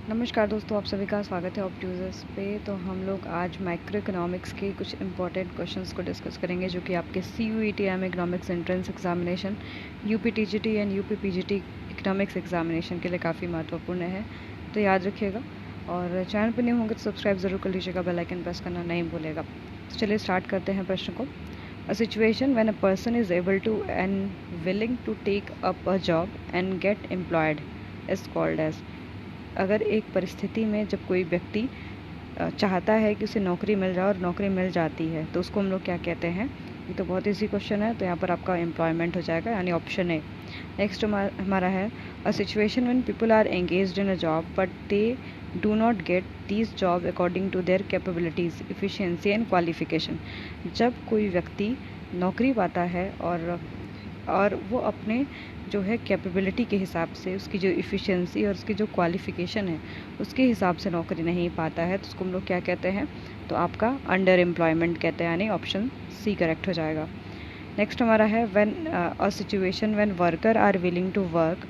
नमस्कार दोस्तों, आप सभी का स्वागत है ऑप्ट यूज़र्स पे। तो हम लोग आज माइक्रो इकोनॉमिक्स के कुछ इंपॉर्टेंट क्वेश्चंस को डिस्कस करेंगे जो कि आपके CUET economics entrance examination, UPTGT and UPPGT economics examination के लिए काफ़ी महत्वपूर्ण है। तो याद रखिएगा और चैनल पर नहीं होंगे तो सब्सक्राइब ज़रूर कर लीजिएगा, बेल आइकन प्रेस करना नहीं भूलेगा। तो चलिए स्टार्ट करते हैं प्रश्न को। A situation when a person is able to and willing to take up a job and get employed is called as. अगर एक परिस्थिति में जब कोई व्यक्ति चाहता है कि उसे नौकरी मिल जाए और नौकरी मिल जाती है तो उसको हम लोग क्या कहते हैं। ये तो बहुत ईजी क्वेश्चन है, तो यहाँ पर आपका एम्प्लॉयमेंट हो जाएगा, यानी ऑप्शन ए। नेक्स्ट हमारा है a situation when people are engaged in a job but they do not get this job according to their capabilities, efficiency and qualification. जब कोई व्यक्ति नौकरी पाता है और वो अपने जो है कैपेबिलिटी के हिसाब से, उसकी जो इफ़िशिएंसी और उसकी जो क्वालिफ़िकेशन है उसके हिसाब से नौकरी नहीं पाता है, तो उसको हम लोग क्या कहते हैं। तो आपका अंडर एम्प्लॉयमेंट कहते हैं, यानी ऑप्शन सी करेक्ट हो जाएगा। नेक्स्ट हमारा है when a situation when worker are willing to work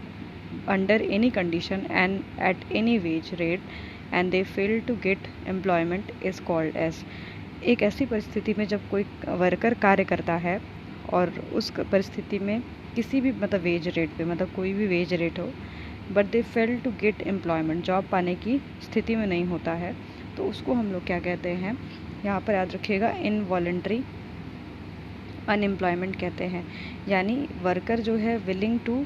under any condition and at any wage rate and they fail to get employment is called as. एक ऐसी परिस्थिति में जब कोई वर्कर कार्य करता है और उस परिस्थिति में किसी भी मतलब वेज रेट पे, मतलब कोई भी वेज रेट हो, but they fail to get employment, job पाने की स्थिति में नहीं होता है, तो उसको हम लोग क्या कहते हैं। यहाँ पर याद रखिएगा इनवॉलेंट्री अनएम्प्लॉयमेंट कहते हैं। यानी वर्कर जो है विलिंग टू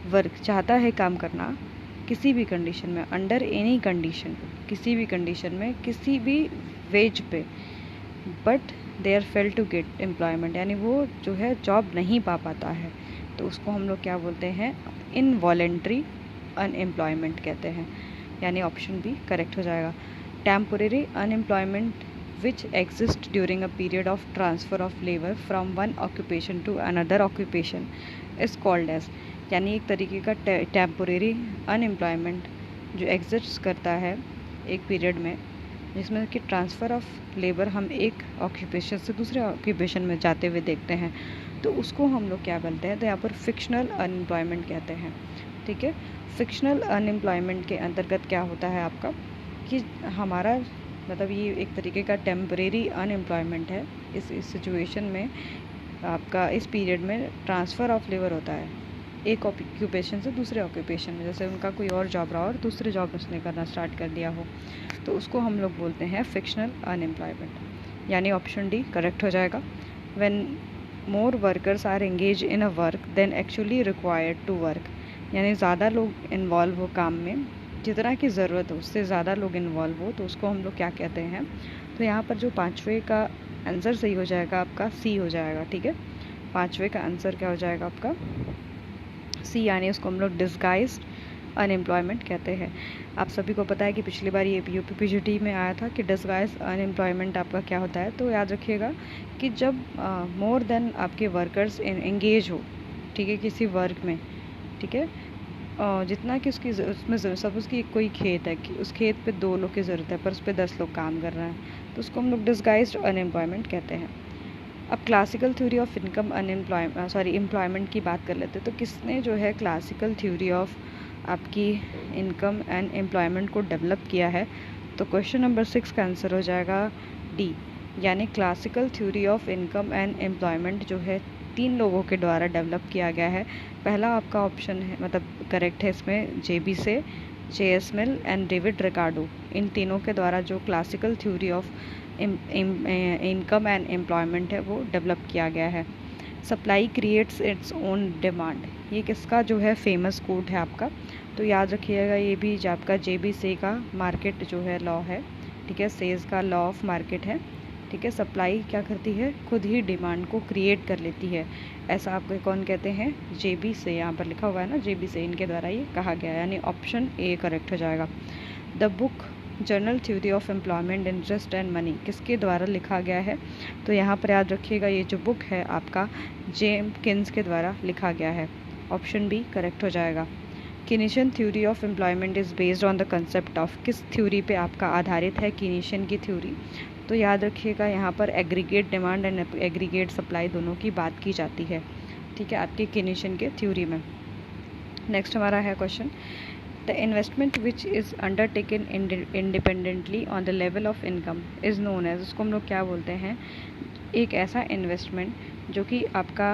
वर्क, चाहता है काम करना किसी भी कंडीशन में, अंडर एनी कंडीशन, किसी भी कंडीशन में किसी भी वेज पे, but there fail to get employment, यानी वो जो है जॉब नहीं पा पाता है, तो उसको हम लोग क्या बोलते हैं, इनवॉलेंट्री अनएम्प्लॉयमेंट कहते हैं, यानी ऑप्शन बी करेक्ट हो जाएगा। Temporary unemployment which exist during a period of transfer of labour from one occupation to another occupation is called as. यानी एक तरीके का टेम्पोरेरी अनएम्प्लॉयमेंट जो एग्जिस्ट करता है एक पीरियड में, जिसमें कि ट्रांसफ़र ऑफ लेबर हम एक ऑक्यूपेशन से दूसरे ऑक्यूपेशन में जाते हुए देखते हैं, तो उसको हम लोग क्या बोलते हैं। तो यहाँ पर फिक्शनल अनएम्प्लॉयमेंट कहते हैं। ठीक है, फिक्शनल अनएम्प्लॉयमेंट के अंतर्गत क्या होता है आपका कि हमारा मतलब ये एक तरीके का टेम्परेरी अनएम्प्लॉयमेंट है। इस सिचुएशन में आपका इस पीरियड में ट्रांसफ़र ऑफ लेबर होता है एक ऑक्यूपेशन से दूसरे ऑक्यूपेशन में, जैसे उनका कोई और जॉब रहा और दूसरे जॉब उसने करना स्टार्ट कर दिया हो, तो उसको हम लोग बोलते हैं फिक्शनल अनएम्प्लॉयमेंट, यानी ऑप्शन डी करेक्ट हो जाएगा। When more workers are engage in a work then actually required to work, यानी ज़्यादा लोग इन्वॉल्व हो काम में, जितना की ज़रूरत हो उससे ज़्यादा लोग इन्वॉल्व हो, तो उसको हम लोग क्या कहते हैं। तो यहाँ पर जो पाँचवें का आंसर सही हो जाएगा आपका सी हो जाएगा। ठीक है, पाँचवें का आंसर क्या हो जाएगा आपका सी, यानी उसको हम लोग डिस्गाइज्ड अनएम्प्लॉयमेंट कहते हैं। आप सभी को पता है कि पिछली बार ये UPPGT में आया था कि डिस्गाइज अनएम्प्लॉयमेंट आपका क्या होता है। तो याद रखिएगा कि जब मोर देन आपके वर्कर्स एंगेज हो, ठीक है, किसी वर्क में, ठीक है, जितना कि उसकी उसमें सपोज़ कि कोई खेत है कि उस खेत पे 2 लोग की ज़रूरत है पर उस पर 10 लोग काम कर रहे हैं, तो उसको हम लोग डिस्गाइज्ड अनएम्प्लॉयमेंट कहते हैं। अब classical theory of income employment की बात कर लेते हैं। तो किसने जो है क्लासिकल थ्योरी ऑफ आपकी इनकम एंड एम्प्लॉयमेंट को डेवलप किया है। तो क्वेश्चन नंबर 6 का आंसर हो जाएगा डी, यानी classical theory of income and employment जो है 3 लोगों के द्वारा डेवलप किया गया है। पहला आपका ऑप्शन है मतलब करेक्ट है इसमें, JB से, JS मिल एंड डेविड रिकार्डो, इन तीनों के द्वारा जो classical theory of income and employment है वो डेवलप किया गया है। Supply creates its own demand, ये किसका जो है फेमस कोट है आपका। तो याद रखिएगा ये भी जो आपका JB से का मार्केट जो है लॉ है। ठीक है, सेज का लॉ ऑफ मार्केट है। ठीक है, सप्लाई क्या करती है, खुद ही डिमांड को क्रिएट कर लेती है, ऐसा आपको कौन कहते हैं, JB से, यहाँ पर लिखा हुआ है ना JB से, इनके द्वारा ये कहा गया है, यानी ऑप्शन ए करेक्ट हो जाएगा। The book journal theory of employment interest and money किसके द्वारा लिखा गया है। तो यहाँ पर याद रखिएगा ये जो बुक है आपका जेम्किंस के द्वारा लिखा गया है, ऑप्शन बी करेक्ट हो जाएगा। Keynesian theory of employment is based on the concept of, किस थ्योरी पे आपका आधारित है कीनेशियन की थ्योरी। तो याद रखिएगा यहाँ पर aggregate demand and aggregate supply दोनों की बात की जाती है। ठीक है, आपके कीनेशियन के थ्योरी में। नेक्स्ट हमारा है question, the investment which is undertaken independently on the level of income is known as, उसको हम लोग क्या बोलते हैं, एक ऐसा इन्वेस्टमेंट जो कि आपका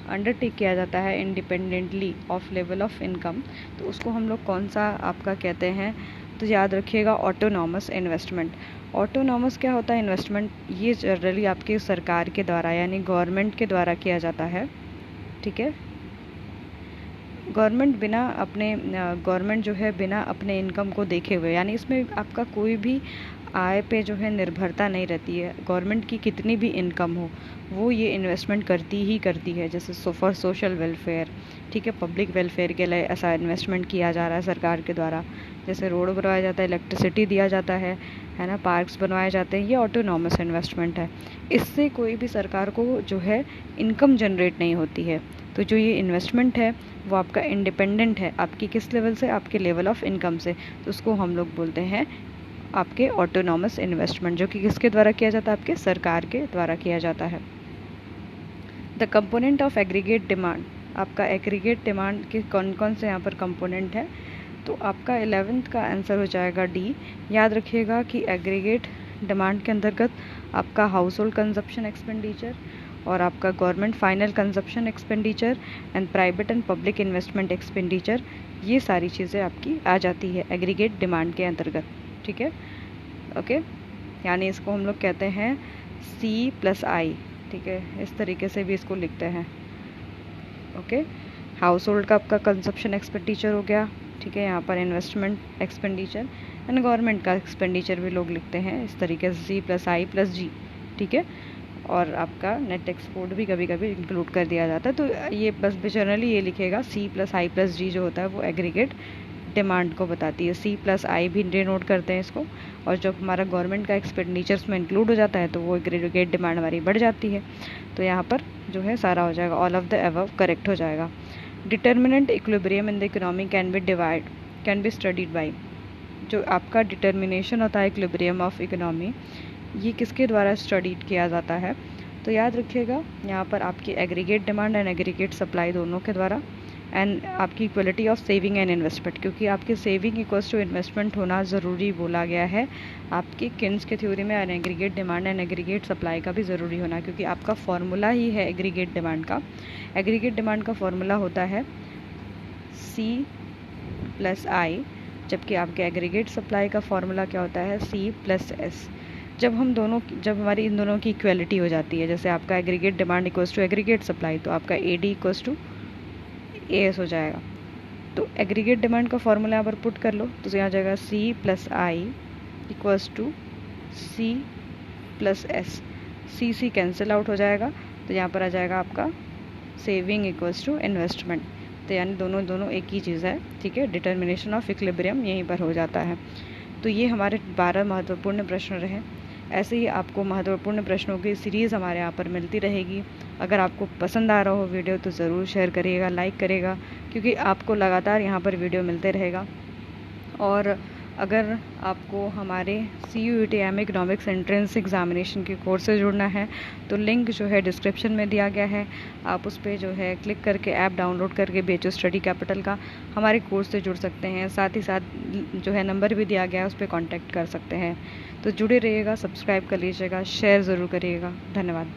अंडरटेक किया जाता है independently of level of income, तो उसको हम लोग कौन सा आपका कहते हैं, तो याद रखिएगा ऑटोनॉमस इन्वेस्टमेंट। ऑटोनॉमस क्या होता है इन्वेस्टमेंट, ये जनरली आपके सरकार के द्वारा यानी गवर्नमेंट के द्वारा किया जाता है, ठीक है। गवर्नमेंट जो है बिना अपने इनकम को देखे हुए, यानी इसमें आपका कोई भी आय पे जो है निर्भरता नहीं रहती है, गवर्नमेंट की कितनी भी इनकम हो वो ये इन्वेस्टमेंट करती ही करती है, जैसे फॉर सोशल वेलफेयर, ठीक है, पब्लिक वेलफेयर के लिए ऐसा इन्वेस्टमेंट किया जा रहा है सरकार के द्वारा, जैसे रोड बनवाया जाता है, इलेक्ट्रिसिटी दिया जाता है ना, पार्क्स बनवाए जाते हैं, ये ऑटोनॉमस इन्वेस्टमेंट है। इससे कोई भी सरकार को जो है इनकम जनरेट नहीं होती है। तो जो ये इन्वेस्टमेंट है वो आपका इंडिपेंडेंट है, आपकी किस लेवल से, आपके लेवल ऑफ इनकम से, तो उसको हम लोग बोलते हैं आपके ऑटोनॉमस इन्वेस्टमेंट, जो कि किसके द्वारा किया जाता है, आपके सरकार के द्वारा किया जाता है। The component of aggregate demand, आपका एग्रीगेट डिमांड के कौन कौन से यहाँ पर कंपोनेंट है, तो आपका 11th का आंसर हो जाएगा डी। याद रखिएगा कि एग्रीगेट डिमांड के अंतर्गत आपका हाउस होल्ड कंजप्शन एक्सपेंडिचर और आपका government final consumption expenditure and private and public investment expenditure, ये सारी चीज़ें आपकी आ जाती है एग्रीगेट डिमांड के अंतर्गत, ठीक है, ओके। यानी इसको हम लोग कहते हैं C+I, ठीक है, इस तरीके से भी इसको लिखते हैं, ओके। हाउस होल्ड का आपका कंजप्शन एक्सपेंडिचर हो गया, ठीक है, यहाँ पर इन्वेस्टमेंट एक्सपेंडिचर एंड गवर्नमेंट का एक्सपेंडिचर भी लोग लिखते हैं इस तरीके से C+I+G, ठीक है। और आपका नेट एक्सपोर्ट भी कभी कभी इंक्लूड कर दिया जाता है, तो ये बस जनरली ये लिखेगा C+I+G जो होता है वो एग्रीगेट डिमांड को बताती है, C+I भी डिनोट करते हैं इसको, और जब हमारा गवर्नमेंट का एक्सपेंडिचर्स में इंक्लूड हो जाता है तो वो एग्रीगेट डिमांड हमारी बढ़ जाती है। तो यहाँ पर जो है सारा हो जाएगा, all of the above correct हो जाएगा। Determinant equilibrium in the economy can be studied by, जो आपका डिटर्मिनेशन होता है इक्विलिब्रियम ऑफ इकोनॉमी, ये किसके द्वारा स्टडीड किया जाता है, तो याद रखिएगा यहाँ पर आपकी aggregate demand and aggregate supply दोनों के द्वारा, एंड आपकी equality of saving and investment, क्योंकि आपकी सेविंग इक्वल्स टू इन्वेस्टमेंट होना ज़रूरी बोला गया है आपकी किन्स के थ्योरी में, and aggregate demand and aggregate supply का भी ज़रूरी होना, क्योंकि आपका फॉर्मूला ही है एग्रीगेट डिमांड का। एग्रीगेट डिमांड का फॉर्मूला होता है C+I, जबकि आपके एग्रीगेट सप्लाई का फॉर्मूला क्या होता है, C+S। जब हमारी इन दोनों की इक्वलिटी हो जाती है, जैसे आपका aggregate demand equals to aggregate supply, तो आपका AD इक्वल्स टू AS हो जाएगा। तो एग्रीगेट डिमांड का फॉर्मूला यहाँ पर पुट कर लो, तो यहाँ जाएगा C+I equals to C+S, C cancel out हो जाएगा, तो यहाँ पर आ जाएगा आपका सेविंग इक्वल्स टू इन्वेस्टमेंट, तो यानी दोनों एक ही चीज़ है, ठीक है। डिटर्मिनेशन ऑफ इक्विलिब्रियम यहीं पर हो जाता है। तो ये हमारे 12 महत्वपूर्ण प्रश्न रहे। ऐसे ही आपको महत्वपूर्ण प्रश्नों की सीरीज़ हमारे यहाँ पर मिलती रहेगी। अगर आपको पसंद आ रहा हो वीडियो तो ज़रूर शेयर करिएगा, लाइक करिएगा, क्योंकि आपको लगातार यहाँ पर वीडियो मिलते रहेगा। और अगर आपको हमारे CUET इकोनॉमिक्स एंट्रेंस एग्जामिनेशन के कोर्स से जुड़ना है तो लिंक जो है डिस्क्रिप्शन में दिया गया है, आप उस पर जो है क्लिक करके ऐप डाउनलोड करके BHU स्टडी कैपिटल का हमारे कोर्स से जुड़ सकते हैं। साथ ही साथ जो है नंबर भी दिया गया है, उस पर कॉन्टैक्ट कर सकते हैं। तो जुड़े रहिएगा, सब्सक्राइब कर लीजिएगा, शेयर ज़रूर करिएगा। धन्यवाद।